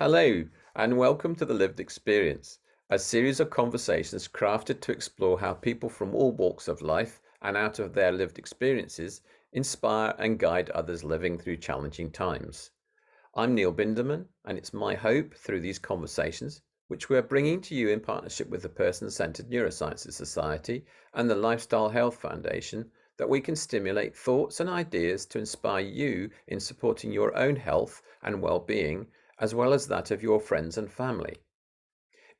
Hello, and welcome to The Lived Experience, a series of conversations crafted to explore how people from all walks of life and out of their lived experiences inspire and guide others living through challenging times. I'm Neil Binderman, and it's my hope through these conversations, which we're bringing to you in partnership with the Person-Centered Neurosciences Society and the Lifestyle Health Foundation, that we can stimulate thoughts and ideas to inspire you in supporting your own health and well-being, as well as that of your friends and family.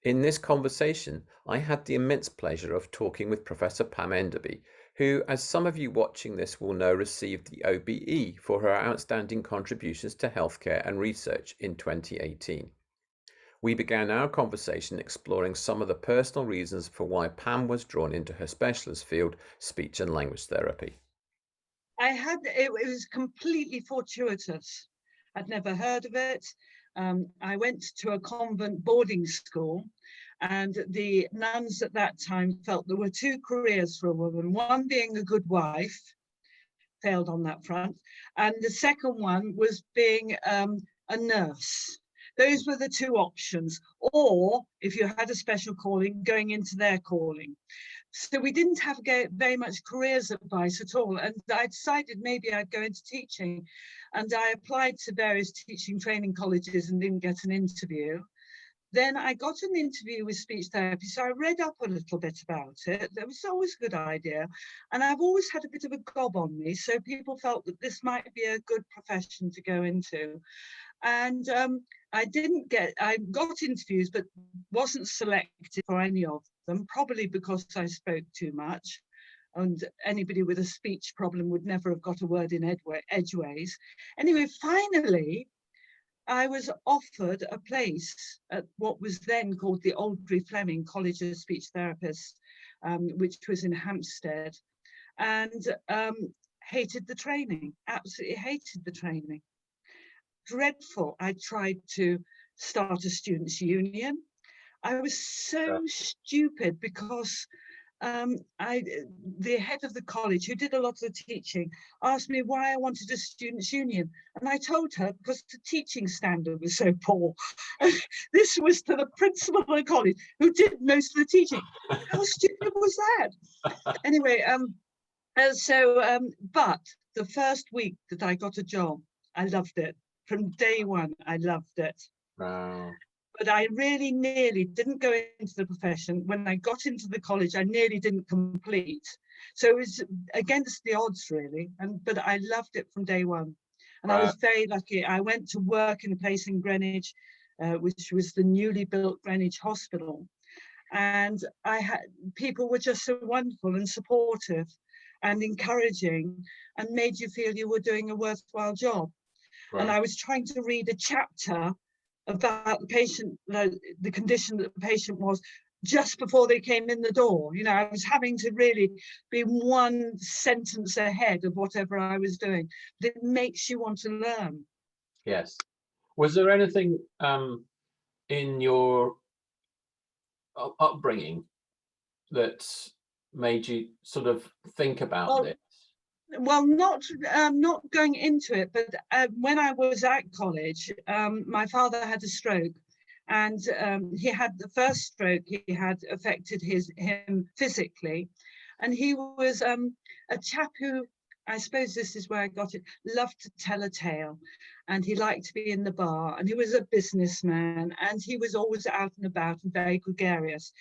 In this conversation, I had the immense pleasure of talking with Professor Pam Enderby, who, as some of you watching this will know, received the OBE for her outstanding contributions to healthcare and research in 2018. We began our conversation exploring some of the personal reasons for why Pam was drawn into her specialist field, speech and language therapy. It was completely fortuitous. I'd never heard of it. I went to a convent boarding school, and the nuns at that time felt there were two careers for a woman, one being a good wife, failed on that front, and the second one was being a nurse. Those were the two options, or if you had a special calling, going into their calling. So we didn't have very much careers advice at all. And I decided maybe I'd go into teaching. And I applied to various teaching training colleges and didn't get an interview. Then I got an interview with speech therapy. So I read up a little bit about it. That was always a good idea. And I've always had a bit of a gob on me. So people felt that this might be a good profession to go into. And I got interviews, but wasn't selected for any of them, probably because I spoke too much. And anybody with a speech problem would never have got a word in edgeways. Anyway, finally, I was offered a place at what was then called the Aldry Fleming College of Speech Therapists, which was in Hampstead, and hated the training, absolutely hated the training. Dreadful. I tried to start a students' union. I was so stupid because the head of the college, who did a lot of the teaching, asked me why I wanted a students' union. And I told her because the teaching standard was so poor. This was to the principal of the college, who did most of the teaching. How stupid was that? Anyway, but the first week that I got a job, I loved it. From day one, I loved it. Wow. But I really nearly didn't go into the profession. When I got into the college, I nearly didn't complete. So it was against the odds, really. But I loved it from day one. And I was very lucky. I went to work in a place in Greenwich, which was the newly built Greenwich Hospital. And people were just so wonderful and supportive and encouraging and made you feel you were doing a worthwhile job. And I was trying to read a chapter about the patient, the condition that the patient was, just before they came in the door. You know, I was having to really be one sentence ahead of whatever I was doing. But it makes you want to learn. Yes. Was there anything in your upbringing that made you sort of think about this? Well, not going into it, but when I was at college, my father had a stroke, and he had the first stroke he had affected him physically, and he was a chap who, I suppose this is where I got it, loved to tell a tale, and he liked to be in the bar, and he was a businessman, and he was always out and about and very gregarious.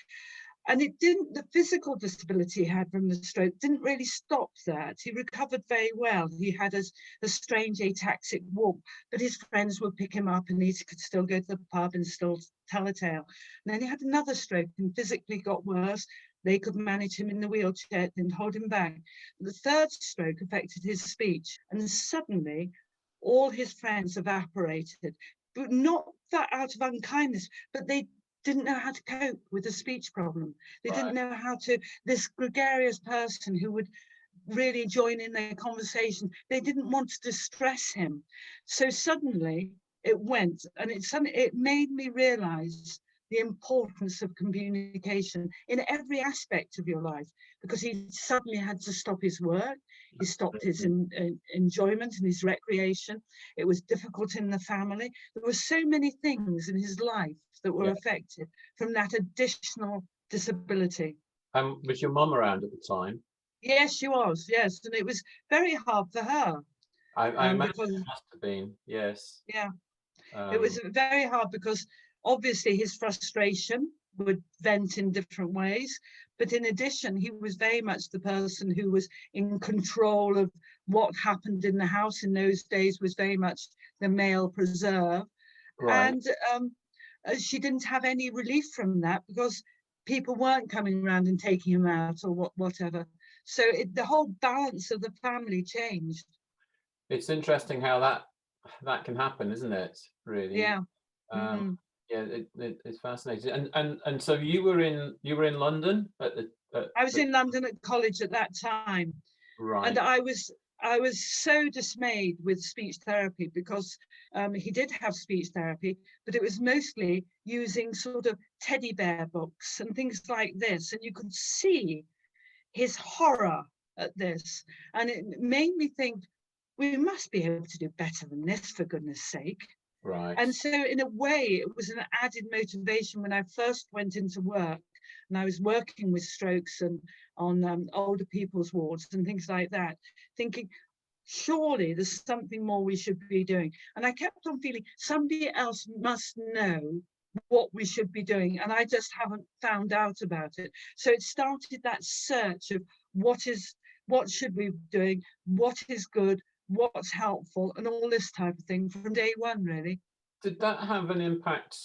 And the physical disability he had from the stroke didn't really stop that. He recovered very well. He had a strange ataxic walk, but his friends would pick him up and he could still go to the pub and still tell a tale. And then he had another stroke and physically got worse. They could manage him in the wheelchair and hold him back. The third stroke affected his speech, and suddenly all his friends evaporated, but not that out of unkindness, but they didn't know how to cope with a speech problem. They didn't know how to, this gregarious person who would really join in their conversation, they didn't want to distress him. So suddenly it went, and it made me realize the importance of communication in every aspect of your life, because he suddenly had to stop his work, he stopped his enjoyment and his recreation. It was difficult in the family. There were so many things in his life that were Yeah. affected from that additional disability. Was your mum around at the time? Yes, she was, yes, and it was very hard for her, I imagine because, it must have been, yes. yeah, it Um, was very hard because obviously his frustration would vent in different ways. But in addition, he was very much the person who was in control of what happened in the house. In those days was very much the male preserve. right. And she didn't have any relief from that because people weren't coming around and taking him out or whatever. So the whole balance of the family changed. It's interesting how that can happen, isn't it? Really. Yeah. Um, Mm. yeah, it's fascinating. And so you were in London I was at in London at college at that time, and right. I was so dismayed with speech therapy because he did have speech therapy, but it was mostly using sort of teddy bear books and things like this, and you could see his horror at this, and it made me think we must be able to do better than this, for goodness sake. Right. And so in a way, it was an added motivation when I first went into work and I was working with strokes and on older people's wards and things like that, thinking, surely there's something more we should be doing. And I kept on feeling somebody else must know what we should be doing, and I just haven't found out about it. So it started that search of what should we be doing, what is good, what's helpful, and all this type of thing from day one, really. Did that have an impact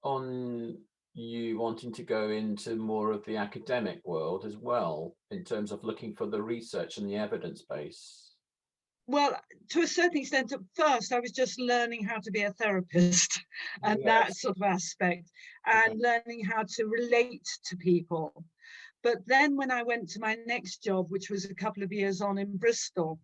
on you wanting to go into more of the academic world as well, in terms of looking for the research and the evidence base? Well, to a certain extent, at first, I was just learning how to be a therapist and that Yes. sort of aspect, Okay. and learning how to relate to people. But then when I went to my next job, which was a couple of years on in Bristol,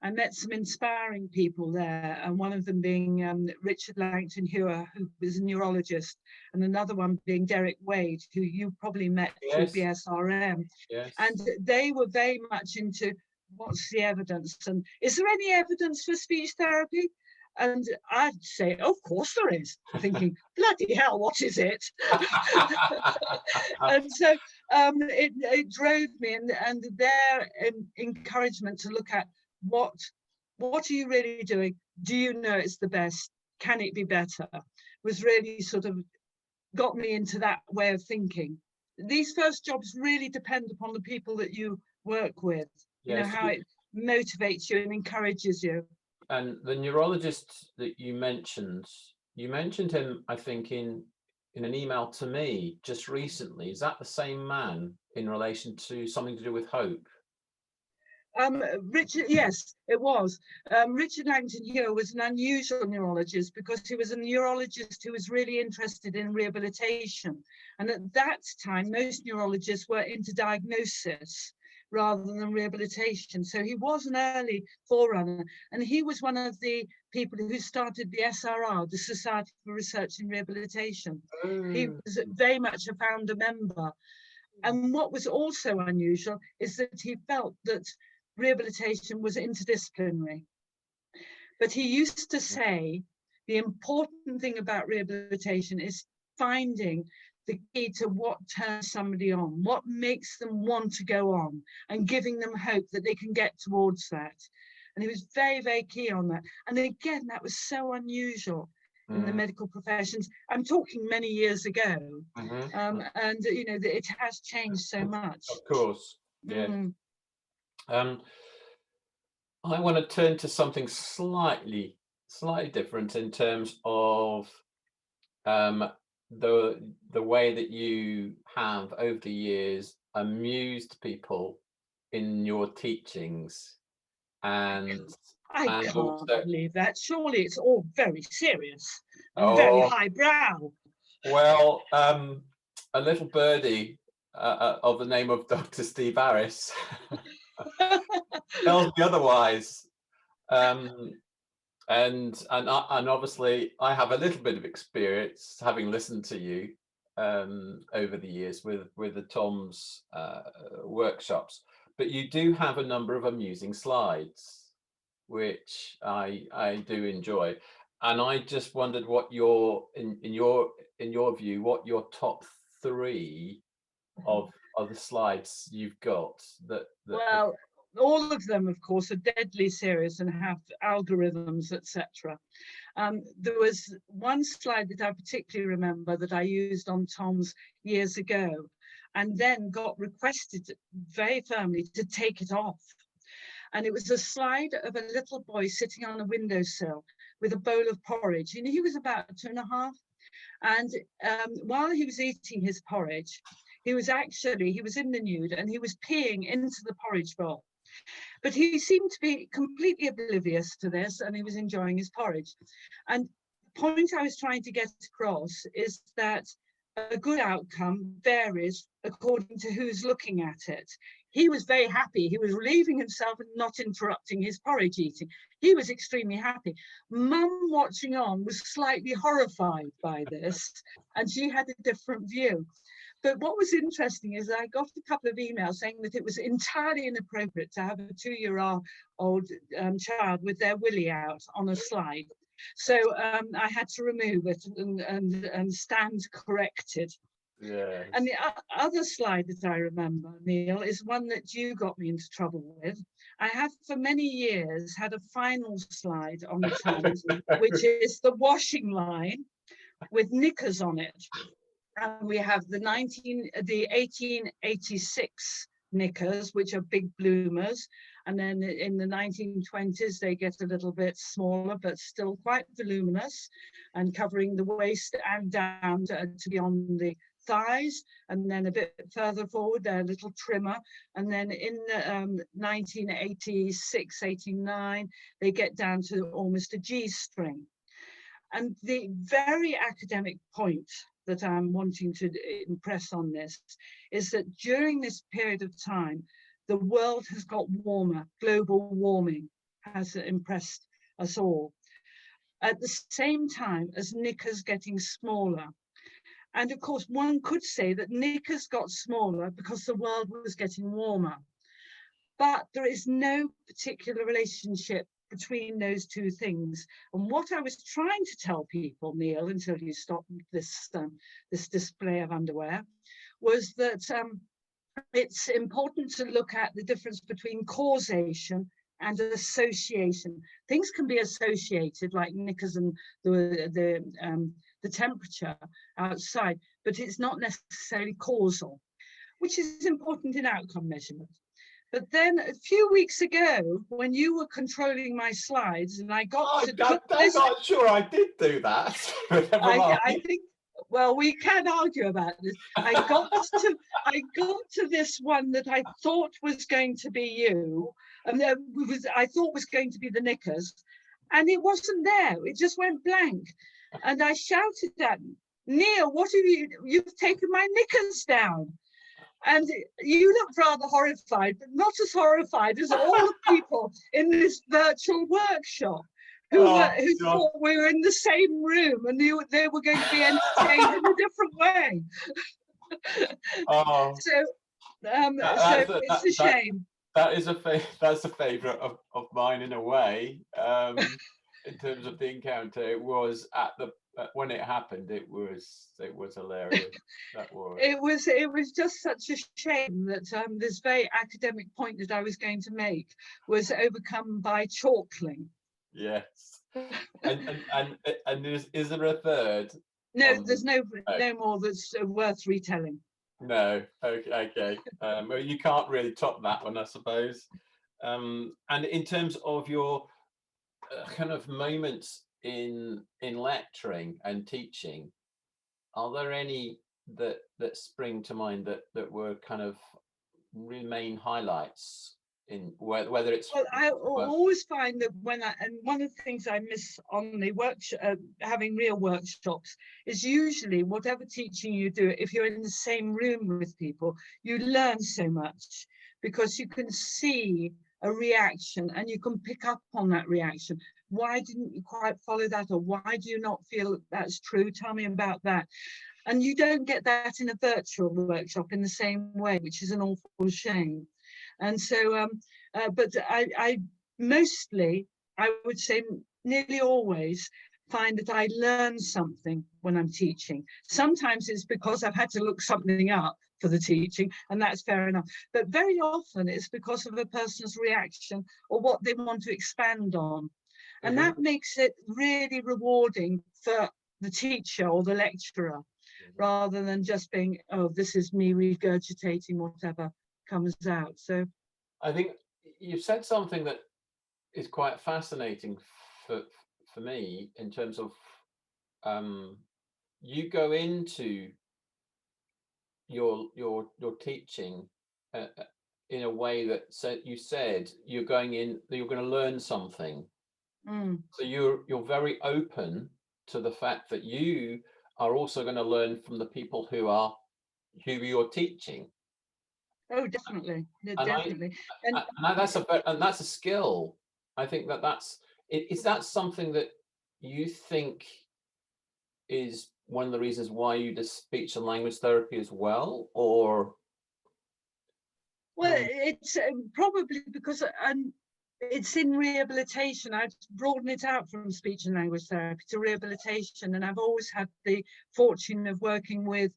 I met some inspiring people there, and one of them being Richard Langton Hewer, who was a neurologist, and another one being Derek Wade, who you probably met through Yes. BSRM. And Yes. they were very much into what's the evidence, and is there any evidence for speech therapy? And I'd say, of course there is, thinking, bloody hell, what is it? And so it drove me, and their encouragement to look at what are you really doing? Do you know it's the best? Can it be better? Was really sort of got me into that way of thinking. These first jobs really depend upon the people that you work with, you know, Yes. how it motivates you and encourages you. And the neurologist that you mentioned him, I think, in an email to me just recently. Is that the same man in relation to something to do with hope? Richard, yes, it was. Richard Langton Hewer was an unusual neurologist because he was a neurologist who was really interested in rehabilitation. And at that time, most neurologists were into diagnosis rather than rehabilitation. So he was an early forerunner. And he was one of the people who started the SRR, the Society for Research in Rehabilitation. He Oh, was very much a founder member. And what was also unusual is that he felt that rehabilitation was interdisciplinary. But he used to say the important thing about rehabilitation is finding the key to what turns somebody on, what makes them want to go on, and giving them hope that they can get towards that. And he was very, very key on that. And again, that was so unusual in the mm, medical professions. I'm talking many years ago. mhm. And, you know, it has changed so much. Of course, yes. Mm. Um, I want to turn to something slightly different in terms of um, the way that you have over the years amused people in your teachings, and I and can't also believe that. Surely it's all very serious and very oh highbrow. well, a little birdie of the name of Dr. Steve Harris tells me otherwise. Um, and obviously I have a little bit of experience having listened to you, over the years with the Tom's workshops, but you do have a number of amusing slides, which I do enjoy, and I just wondered what in your view, what your top three of the slides you've got that Well, all of them, of course, are deadly serious and have algorithms, etc. There was one slide that I particularly remember that I used on Tom's years ago, and then got requested very firmly to take it off. And it was a slide of a little boy sitting on a windowsill with a bowl of porridge. You know, he was about 2.5. And while he was eating his porridge, he was in the nude and he was peeing into the porridge bowl. But he seemed to be completely oblivious to this and he was enjoying his porridge. And the point I was trying to get across is that a good outcome varies according to who's looking at it. He was very happy. He was relieving himself and not interrupting his porridge eating. He was extremely happy. Mum, watching on, was slightly horrified by this, and she had a different view. But what was interesting is I got a couple of emails saying that it was entirely inappropriate to have a 2-year-old child with their willy out on a slide. So I had to remove it and stand corrected. yeah. And the other slide that I remember, Neil, is one that you got me into trouble with. I have for many years had a final slide on the Toms, which is the washing line with knickers on it. And we have the 1886 knickers, which are big bloomers. And then in the 1920s, they get a little bit smaller, but still quite voluminous and covering the waist and down to beyond the thighs. And then a bit further forward, they're a little trimmer. And then in 1986, 89, they get down to almost a G-string. And the very academic point that I'm wanting to impress on this is that during this period of time, the world has got warmer. Global warming has impressed us all. At the same time as knickers getting smaller. And of course, one could say that knickers got smaller because the world was getting warmer. But there is no particular relationship between those two things. And what I was trying to tell people, Neil, until you stopped this display of underwear, was that it's important to look at the difference between causation and association. Things can be associated, like knickers and the temperature outside, but it's not necessarily causal, which is important in outcome measurement. But then a few weeks ago, when you were controlling my slides, and I got to I'm not sure I did do that. I think, well, we can argue about this. I got to this one that I thought was going to be you, and I thought was going to be the knickers, and it wasn't there. It just went blank, and I shouted at Neil, "What have you've taken my knickers down?" And you looked rather horrified, but not as horrified as all the people in this virtual workshop who thought we were in the same room and knew they were going to be entertained in a different way. So it's a shame. That's a favourite of mine in a way. In terms of the encounter, it was when it happened. It was hilarious. It was just such a shame that this very academic point that I was going to make was overcome by chortling. Yes. and is there a third? No, there's no more that's worth retelling. No. Okay. Well, you can't really top that one, I suppose. And in terms of your kind of moments in lecturing and teaching, are there any that spring to mind that were kind of main highlights in whether it's? Well, I always find that and one of the things I miss on the workshop, having real workshops, is usually whatever teaching you do, if you're in the same room with people, you learn so much because you can see a reaction and you can pick up on that reaction. Why didn't you quite follow that? Or why do you not feel that's true? Tell me about that. And you don't get that in a virtual workshop in the same way, which is an awful shame. And so, but I mostly, I would say nearly always, find that I learn something when I'm teaching. Sometimes it's because I've had to look something up for the teaching, and that's fair enough. But very often it's because of a person's reaction or what they want to expand on. And Hmm. that makes it really rewarding for the teacher or the lecturer, rather than just being, oh, this is me regurgitating whatever comes out. So, I think you've said something that is quite fascinating for for me in terms of um, you go into your teaching in a way that you said you're going in, you're going to learn something. mm, So you're very open to the fact that you are also going to learn from the people who you're teaching. oh, definitely, And definitely. And and that's a skill. I think is that something that you think is one of the reasons why you do speech and language therapy as well, or well, it's probably because it's in rehabilitation. I've broadened it out from speech and language therapy to rehabilitation, and I've always had the fortune of working with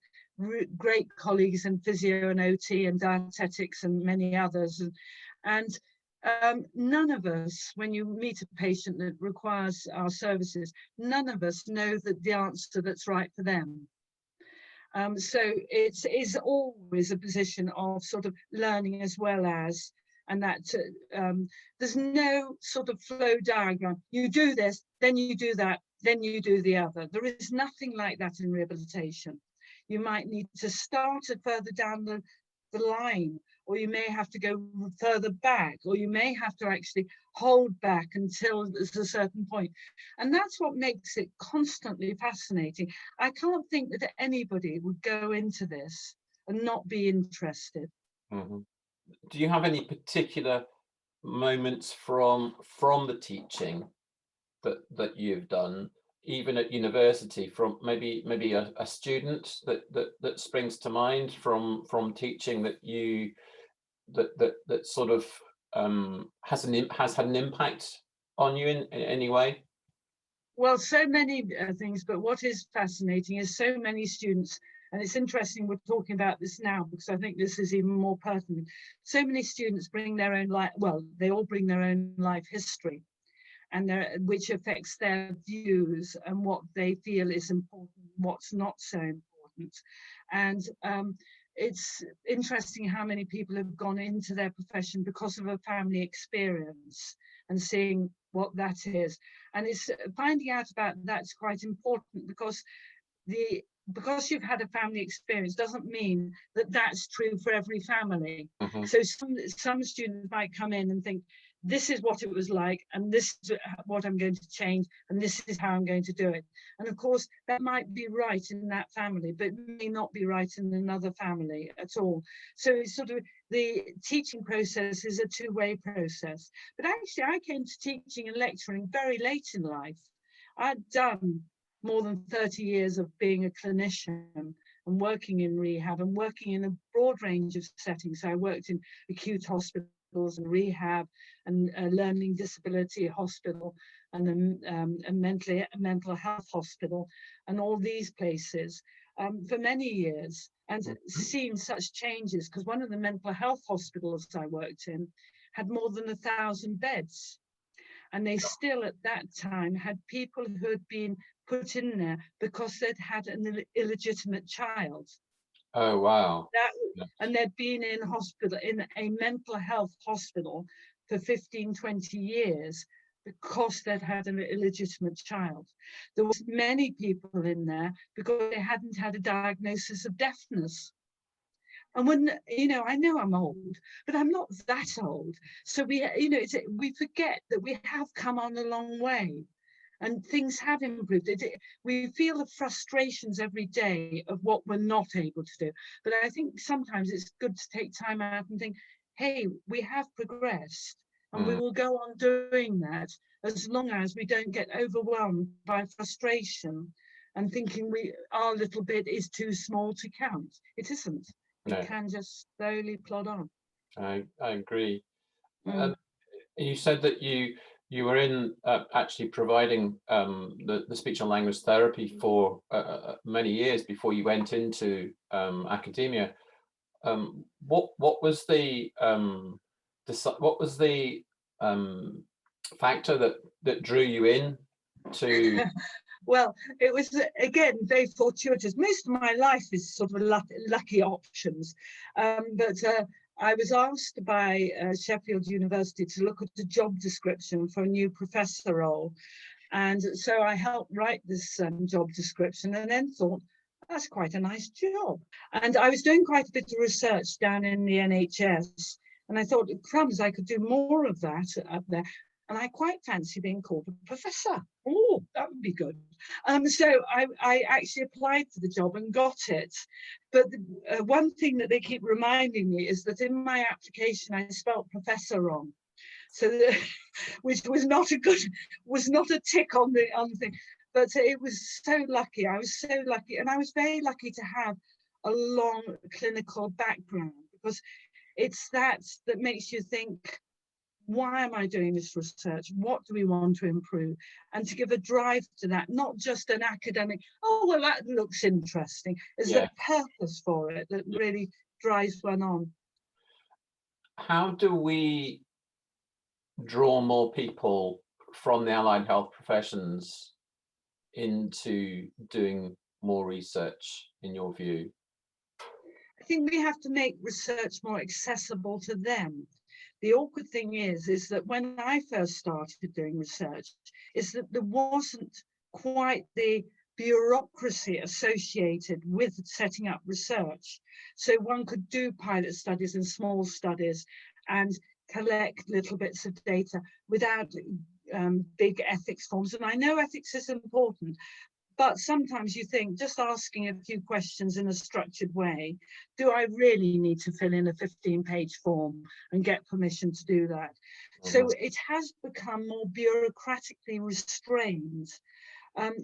great colleagues in physio and OT and dietetics and many others. And none of us, when you meet a patient that requires our services, none of us know that the answer that's right for them. So it is always a position of sort of learning as well as, and that there's no sort of flow diagram. You do this, then you do that, then you do the other. There is nothing like that in rehabilitation. You might need to start it further down the line, or you may have to go further back, or you may have to actually hold back until there's a certain point. And that's what makes it constantly fascinating. I can't think that anybody would go into this and not be interested. Mhm. Do you have any particular moments from the teaching that you've done, even at university, from maybe a student that springs to mind from teaching that you that sort of has had an impact on you in any way? Well, so many things, but what is fascinating is so many students, and it's interesting we're talking about this now because I think this is even more pertinent. So many students bring their own life, well, they all bring their own life history, and which affects their views and what they feel is important, what's not so important. And it's interesting how many people have gone into their profession because of a family experience and seeing what that is. And it's finding out about that's quite important because the because you've had a family experience doesn't mean that that's true for every family. Hmm. So some students might come in and think, this is what it was like, and this is what I'm going to change, and this is how I'm going to do it. And of course, that might be right in that family, but may not be right in another family at all. So it's sort of the teaching process is a two-way process. But actually, I came to teaching and lecturing very late in life. I'd done more than 30 years of being a clinician and working in rehab and working in a broad range of settings. So I worked in acute hospitals and rehab and a learning disability hospital and a mental health hospital and all these places for many years and seen such changes because one of the mental health hospitals I worked in had more than 1,000 beds. And they still at that time had people who had been put in there because they'd had an illegitimate child. Oh wow. That, Yeah. and they'd been in hospital, in a mental health hospital for 15, 20 years because they'd had an illegitimate child. There was many people in there because they hadn't had a diagnosis of deafness. And when, I know I'm old, but I'm not that old. So we forget that we have come on a long way and things have improved. We feel the frustrations every day of what we're not able to do. But I think sometimes it's good to take time out and think, hey, we have progressed and we Mm. will go on doing that as long as we don't get overwhelmed by frustration and thinking our little bit is too small to count. It isn't. We No, can just slowly plod on. I agree. Mm. You said that you were in actually providing the speech and language therapy for many years before you went into academia. What was what was the factor that drew you in to? Well, it was again very fortuitous. Most of my life is sort of lucky options, but I was asked by Sheffield University to look at the job description for a new professor role, and so I helped write this job description, and then thought, that's quite a nice job. And I was doing quite a bit of research down in the NHS, and I thought, crumbs, I could do more of that up there. And I quite fancy being called a professor. Oh, that would be good. So I actually applied for the job and got it. But one thing that they keep reminding me is that in my application, I spelled professor wrong. So, which was not a tick on the thing. But it was so lucky. I was so lucky. And I was very lucky to have a long clinical background, because it's that makes you think, why am I doing this research? What do we want to improve? And to give a drive to that, not just an academic, oh, well, that looks interesting. There's Yeah. a purpose for it that really drives one on. How do we draw more people from the allied health professions into doing more research, in your view? I think we have to make research more accessible to them. The awkward thing is that when I first started doing research, is that there wasn't quite the bureaucracy associated with setting up research. So one could do pilot studies and small studies and collect little bits of data without big ethics forms. And I know ethics is important, but sometimes you think, just asking a few questions in a structured way, do I really need to fill in a 15-page form and get permission to do that? So it has become more bureaucratically restrained.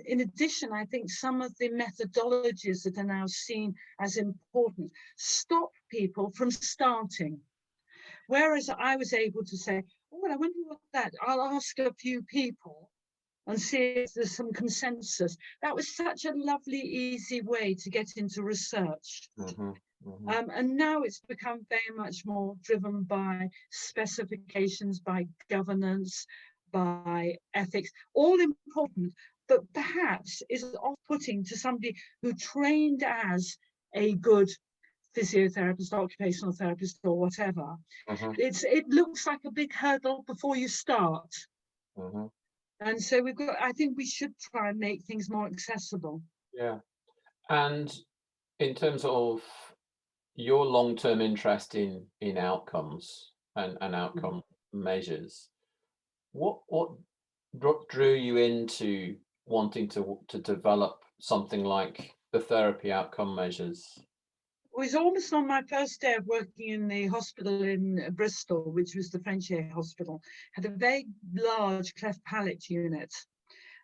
In addition, I think some of the methodologies that are now seen as important stop people from starting. Whereas I was able to say, oh, well, I wonder what that, I'll ask a few people and see if there's some consensus. That was such a lovely, easy way to get into research. And now it's become very much more driven by specifications, by governance, by ethics, all important, but perhaps is off-putting to somebody who trained as a good physiotherapist, occupational therapist, or whatever. It looks like a big hurdle before you start. And so I think we should try and make things more accessible. Yeah. And in terms of your long-term interest in outcomes and outcome measures, what drew you into wanting to develop something like the therapy outcome measures? It was almost on my first day of working in the hospital in Bristol, which was the Frenchy Hospital, had a very large cleft palate unit.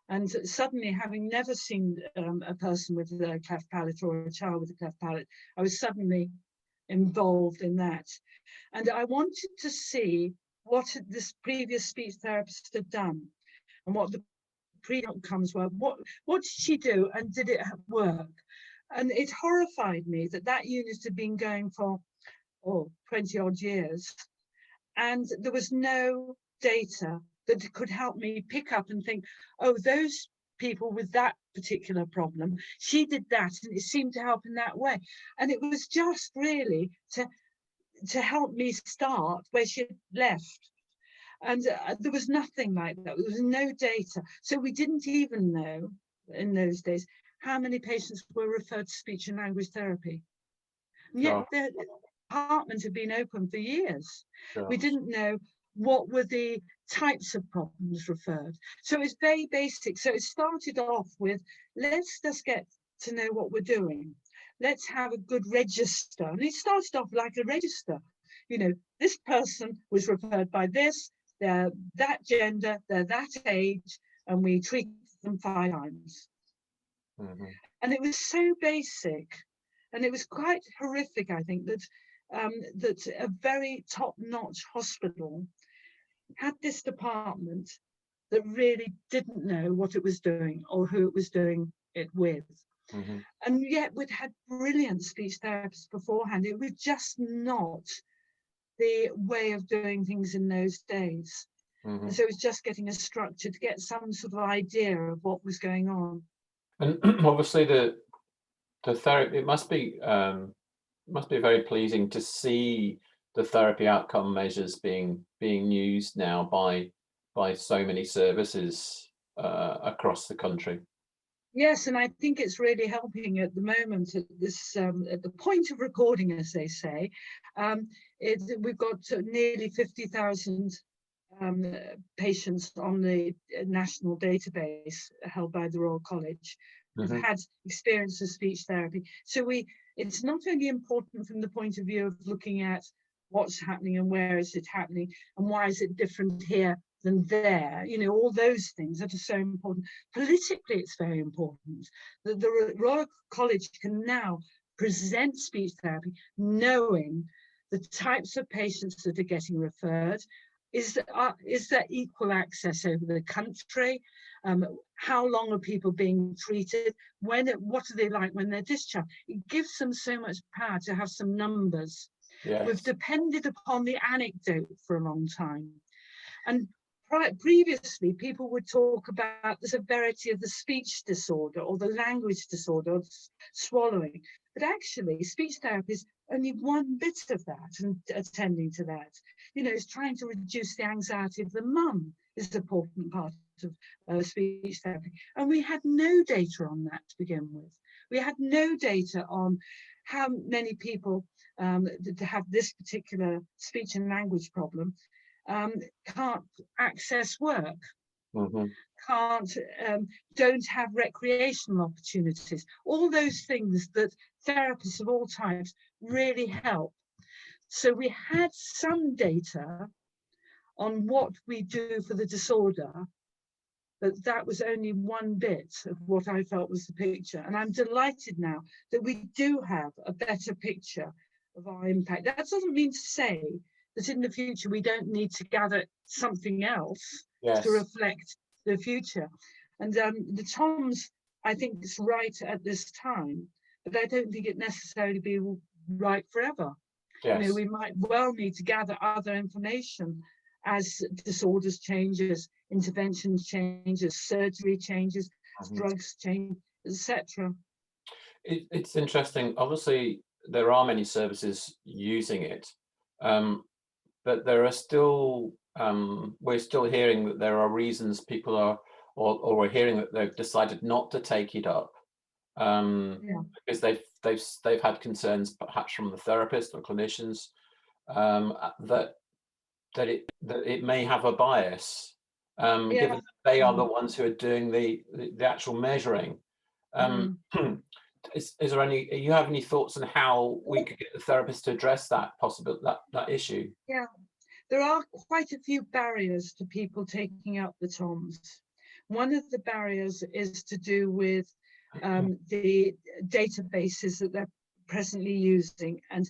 And suddenly, having never seen a person with a cleft palate or a child with a cleft palate, I was suddenly involved in that. And I wanted to see what this previous speech therapist had done and what the pre-outcomes were. What did she do, and did it work? And it horrified me that that unit had been going for 20 odd years, and there was no data that could help me pick up and think, oh, those people with that particular problem, she did that and it seemed to help in that way. And it was just really to help me start where she had left. And there was nothing like that. There was no data. So we didn't even know in those days how many patients were referred to speech and language therapy. And yet the department had been open for years. We didn't know what were the types of problems referred. So it's very basic. So it started off with, let's just get to know what we're doing. Let's have a good register. And it started off like a register. You know, this person was referred by this, they're that gender, they're that age, and we treat them 5 times. Mm-hmm. And it was so basic, and it was quite horrific, I think, that that a very top-notch hospital had this department that really didn't know what it was doing or who it was doing it with. Mm-hmm. And yet we'd had brilliant speech therapists beforehand. It was just not the way of doing things in those days. Mm-hmm. And so it was just getting a structure to get some sort of idea of what was going on. And obviously the therapy, it must be very pleasing to see the therapy outcome measures being used now by so many services across the country. Yes, and I think it's really helping at the moment at this at the point of recording, as they say. We've got nearly 50,000 patients on the national database held by the Royal College who've Mm-hmm. had experience of speech therapy. So it's not only important from the point of view of looking at what's happening and where is it happening and why is it different here than there, you know, all those things that are so important. Politically, it's very important that the Royal College can now present speech therapy knowing the types of patients that are getting referred. Is there equal access over the country? How long are people being treated? What are they like when they're discharged? It gives them so much power to have some numbers. Yes. We've depended upon the anecdote for a long time. And previously, people would talk about the severity of the speech disorder or the language disorder, or swallowing. But actually, speech therapy is only one bit of that and attending to that. You know, it's trying to reduce the anxiety of the mum is an important part of speech therapy. And we had no data on that to begin with. We had no data on how many people that have this particular speech and language problem can't access work, Mm-hmm. don't have recreational opportunities, all those things that therapists of all types really help. So we had some data on what we do for the disorder, but that was only one bit of what I felt was the picture. And I'm delighted now that we do have a better picture of our impact. That doesn't mean to say that in the future we don't need to gather something else Yes. to reflect the future. And the Toms, I think, is right at this time, but I don't think it necessarily be right forever. Yes. You know, we might well need to gather other information as disorders changes, interventions changes, surgery changes, drugs change, etc. It's interesting. Obviously, there are many services using it, but there are still we're still hearing that there are reasons people are, or we're hearing that they've decided not to take it up because they've had concerns, perhaps from the therapist or clinicians, that it may have a bias, given that they are the ones who are doing the actual measuring. Is there any? You have any thoughts on how we could get the therapist to address that that issue? Yeah, there are quite a few barriers to people taking up the Toms. One of the barriers is to do with the databases that they're presently using, and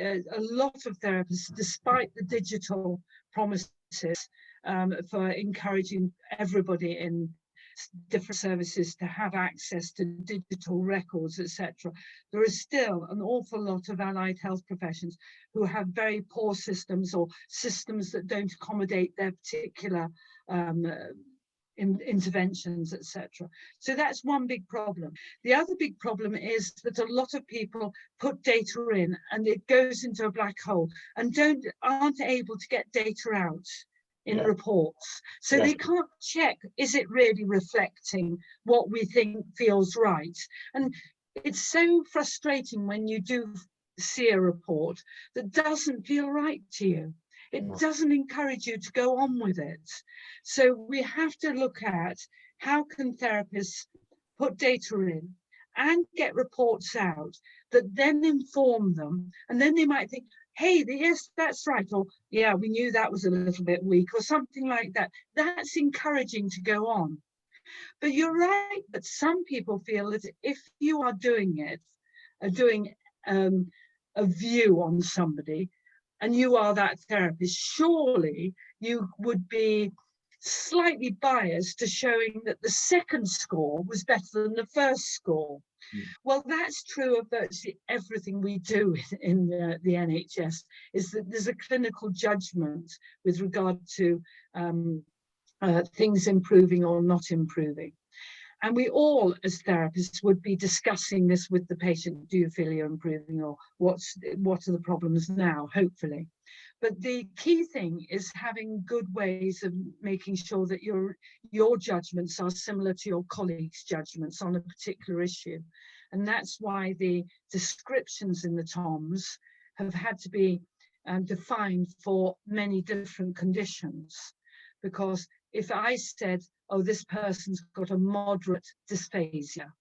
a lot of therapists, despite the digital promises for encouraging everybody in different services to have access to digital records, etc. There is still an awful lot of allied health professions who have very poor systems or systems that don't accommodate their particular interventions, etc. So that's one big problem. The other big problem is that a lot of people put data in and it goes into a black hole and aren't able to get data out in reports. So they can't check, is it really reflecting what we think feels right? And it's so frustrating when you do see a report that doesn't feel right to you. It doesn't encourage you to go on with it. So we have to look at how can therapists put data in and get reports out that then inform them. And then they might think, hey, yes, that's right. Or, yeah, we knew that was a little bit weak or something like that. That's encouraging to go on. But you're right that some people feel that if you are doing it, doing a view on somebody, and you are that therapist, surely you would be slightly biased to showing that the second score was better than the first score. Well, that's true of virtually everything we do in the NHS, is that there's a clinical judgment with regard to things improving or not improving. And we all, as therapists, would be discussing this with the patient. Do you feel you're improving, or what are the problems now, hopefully? But the key thing is having good ways of making sure that your judgments are similar to your colleagues' judgments on a particular issue. And that's why the descriptions in the TOMS have had to be defined for many different conditions. Because if I said, oh, this person's got a moderate dysphasia,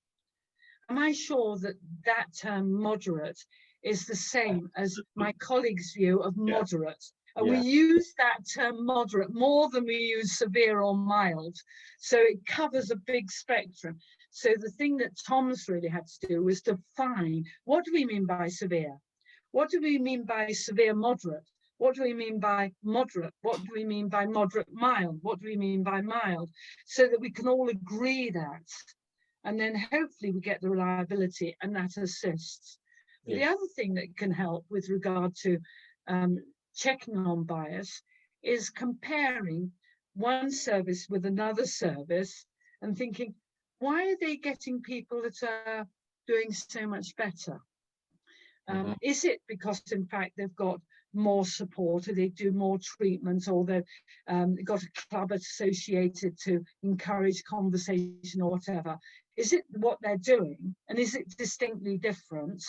am I sure that that term moderate is the same as my colleague's view of moderate? And we use that term moderate more than we use severe or mild. So it covers a big spectrum. So the thing that Tom's really had to do was define, what do we mean by severe? What do we mean by severe moderate? What do we mean by moderate? What do we mean by moderate mild? What do we mean by mild? So that we can all agree that. And then hopefully we get the reliability, and that assists. Yes. The other thing that can help with regard to checking on bias is comparing one service with another service and thinking, why are they getting people that are doing so much better? Is it because, in fact, they've got more support, or they do more treatments, or they've got a club associated to encourage conversation or whatever? Is it what they're doing, and is it distinctly different?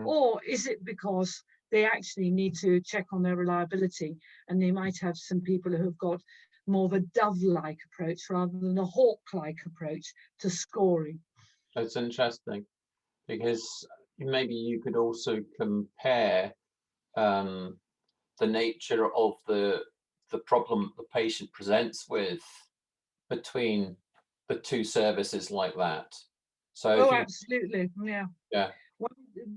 Or is it because they actually need to check on their reliability, and they might have some people who have got more of a dove-like approach rather than a hawk-like approach to scoring? That's interesting, because maybe you could also compare the nature of the problem the patient presents with between the two services like that. So absolutely, yeah.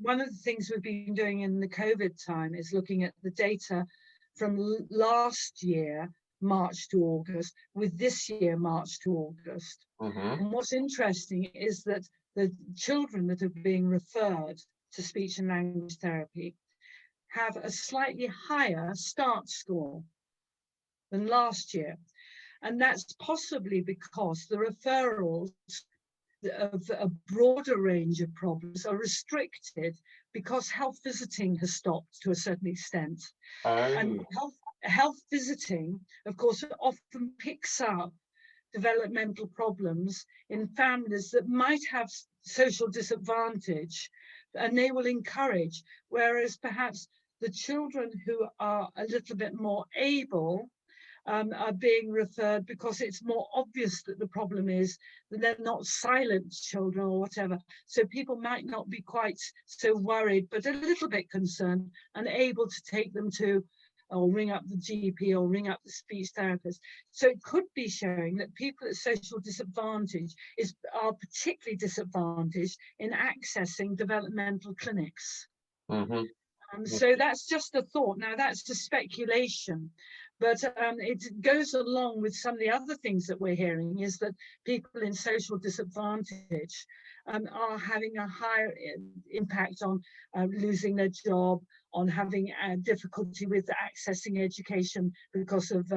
One of the things we've been doing in the COVID time is looking at the data from last year, March to August, with this year, March to August. And what's interesting is that the children that are being referred to speech and language therapy have a slightly higher start score than last year. And that's possibly because the referrals of a broader range of problems are restricted because health visiting has stopped to a certain extent. And health visiting, of course, often picks up developmental problems in families that might have social disadvantage, and they will encourage, whereas perhaps the children who are a little bit more able are being referred because it's more obvious that the problem is that they're not silent children or whatever. So people might not be quite so worried, but a little bit concerned, and able to take them to, or ring up the GP or ring up the speech therapist. So it could be showing that people at social disadvantage are particularly disadvantaged in accessing developmental clinics. So that's just a thought. Now, that's just speculation, but it goes along with some of the other things that we're hearing, is that people in social disadvantage are having a higher impact on losing their job, on having difficulty with accessing education because of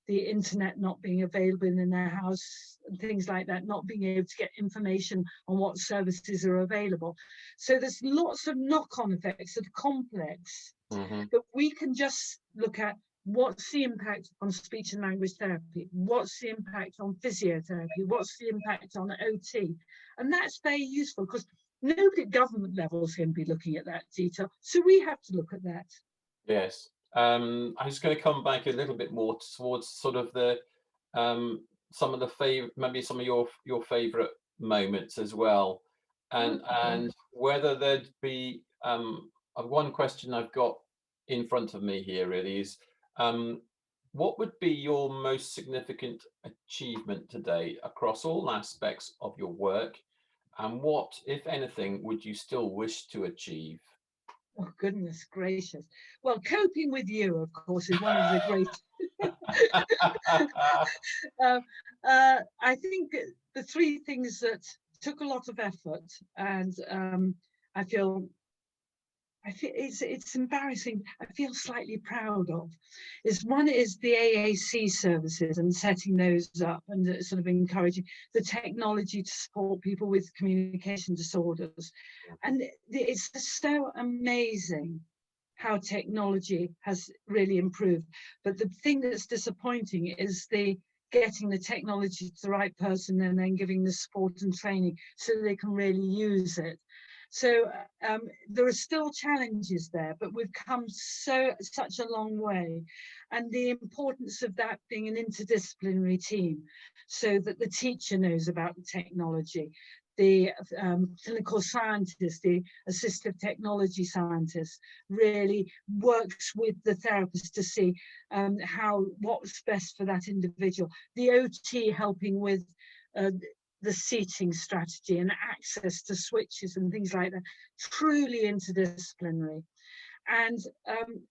the internet not being available in their house, and things like that, not being able to get information on what services are available. So there's lots of knock-on effects that are complex, but we can just look at what's the impact on speech and language therapy, what's the impact on physiotherapy, what's the impact on OT. And that's very useful because nobody at government level is going to be looking at that detail. So we have to look at that. Yes. I'm just going to come back a little bit more towards sort of the some of the maybe some of your favorite moments as well, and whether there'd be one question I've got in front of me here really is what would be your most significant achievement today across all aspects of your work? And what, if anything, would you still wish to achieve? Oh, goodness gracious. Well, coping with you, of course, is one of the great. uh, I think the three things that took a lot of effort, and I feel it's embarrassing. I feel slightly proud of. Is one is the AAC services and setting those up and sort of encouraging the technology to support people with communication disorders, and it's so amazing how technology has really improved. But the thing that's disappointing is the getting the technology to the right person and then giving the support and training so they can really use it. So there are still challenges there, but we've come such a long way. And the importance of that being an interdisciplinary team, so that the teacher knows about the technology, the clinical scientist, the assistive technology scientist really works with the therapist to see what's best for that individual. The OT helping with the seating strategy and access to switches and things like that, truly interdisciplinary. And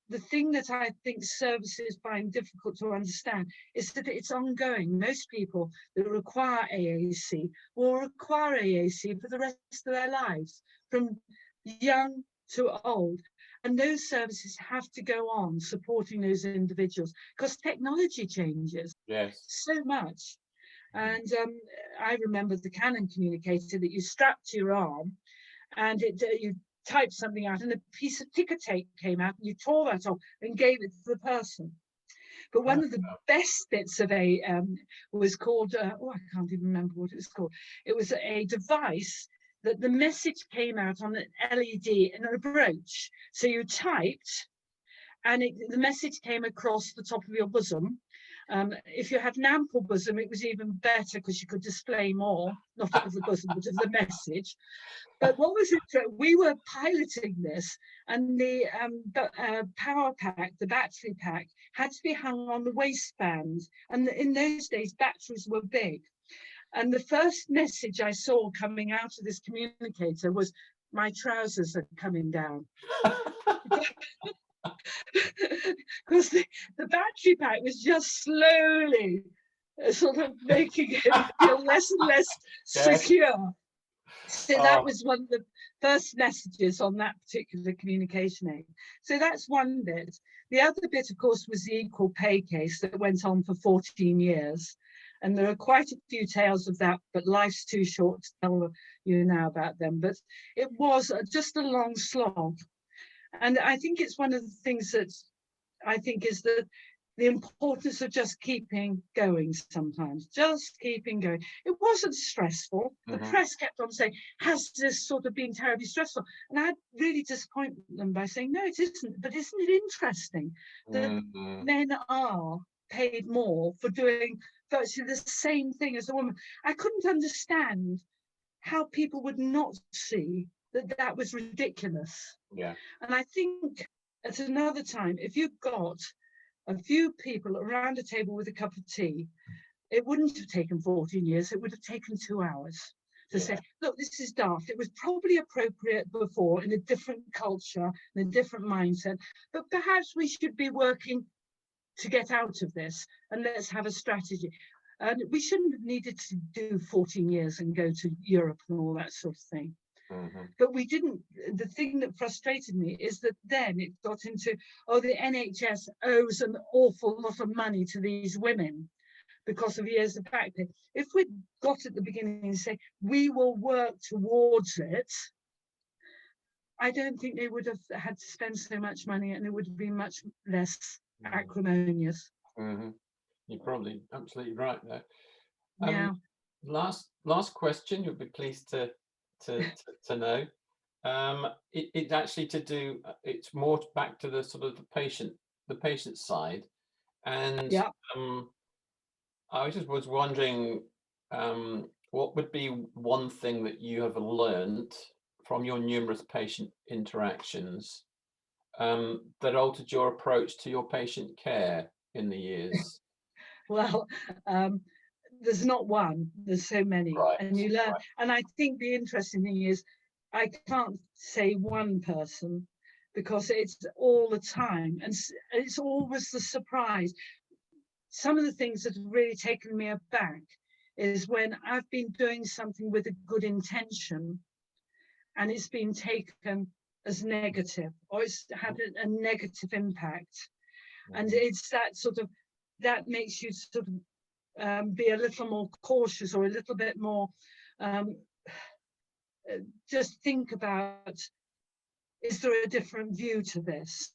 the thing that I think services find difficult to understand is that it's ongoing. Most people that require AAC will require AAC for the rest of their lives, from young to old. And those services have to go on supporting those individuals because technology changes Yes. so much. And I remember the Canon communicator that you strapped to your arm, and you typed something out, and a piece of ticker tape came out, and you tore that off and gave it to the person. But one of the best bits of was called, I can't even remember what it was called. It was a device that the message came out on an LED and a brooch. So you typed, and the message came across the top of your bosom. If you had an ample bosom, it was even better because you could display more, not of the bosom, but of the message. But what was it? We were piloting this, and the power pack, the battery pack, had to be hung on the waistband. And in those days, batteries were big. And the first message I saw coming out of this communicator was, "My trousers are coming down." Because the battery pack was just slowly sort of making it feel less and less secure. So that was one of the first messages on that particular communication aid. So that's one bit. The other bit, of course, was the equal pay case that went on for 14 years. And there are quite a few tales of that, but life's too short to tell you now about them. But it was just a long slog. And I think it's one of the things that I think is the importance of just keeping going sometimes, just keeping going. It wasn't stressful. The press kept on saying, has this sort of been terribly stressful? And I really disappointed them by saying, no, it isn't. But isn't it interesting that men are paid more for doing virtually the same thing as a woman? I couldn't understand how people would not see that that was ridiculous. Yeah. And I think at another time, if you got a few people around a table with a cup of tea, it wouldn't have taken 14 years, it would have taken 2 hours to say, look, this is daft. It was probably appropriate before in a different culture, in a different mindset, but perhaps we should be working to get out of this and let's have a strategy. And we shouldn't have needed to do 14 years and go to Europe and all that sort of thing. But we didn't. The thing that frustrated me is that then it got into, the NHS owes an awful lot of money to these women because of years of back pay. If we'd got at the beginning and say, we will work towards it, I don't think they would have had to spend so much money, and it would have been much less acrimonious. You're probably absolutely right there. Yeah. Last question, you'll be pleased to know. It's actually to do. It's more back to the sort of the patient side, and I just was wondering, what would be one thing that you have learned from your numerous patient interactions that altered your approach to your patient care in the years? Well, there's not one, there's so many, Right, and you learn. right. And I think the interesting thing is, I can't say one person because it's all the time, and it's always the surprise. Some of the things that have really taken me aback is when I've been doing something with a good intention and it's been taken as negative, or it's had a negative impact. And it's that sort of, that makes you sort of be a little more cautious, or a little bit more, um, just think about, is there a different view to this?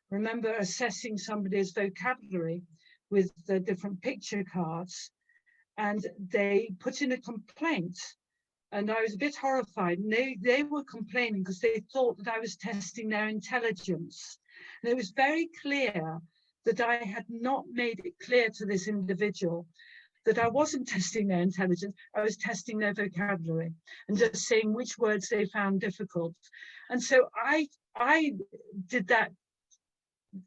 Remember assessing somebody's vocabulary with the different picture cards, and they put in a complaint, and I was a bit horrified. And they were complaining because they thought that I was testing their intelligence. And it was very clear that I had not made it clear to this individual that I wasn't testing their intelligence, I was testing their vocabulary and just saying which words they found difficult. And so I did that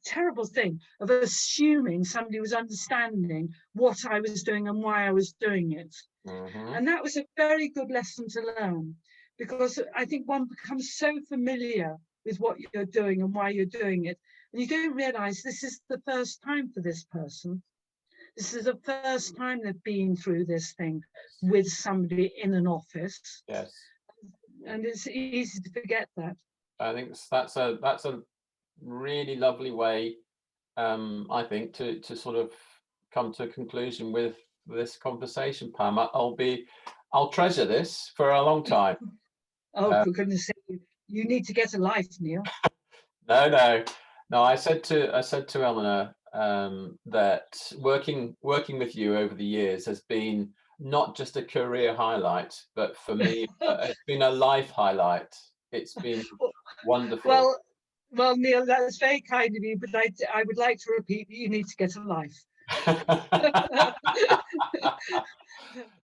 terrible thing of assuming somebody was understanding what I was doing and why I was doing it. And that was a very good lesson to learn, because I think one becomes so familiar with what you're doing and why you're doing it, and you don't realize this is the first time for this person. This is the first time they've been through this thing with somebody in an office. Yes. And it's easy to forget that. I think that's a really lovely way, I think, to sort of come to a conclusion with this conversation, Pam. I'll treasure this for a long time. Oh, for goodness sake, you need to get a life, Neil. No. I said to Eleanor that working with you over the years has been not just a career highlight, but for me, it's been a life highlight. It's been wonderful. Well, Neil, that's very kind of you, but I would like to repeat that you need to get a life.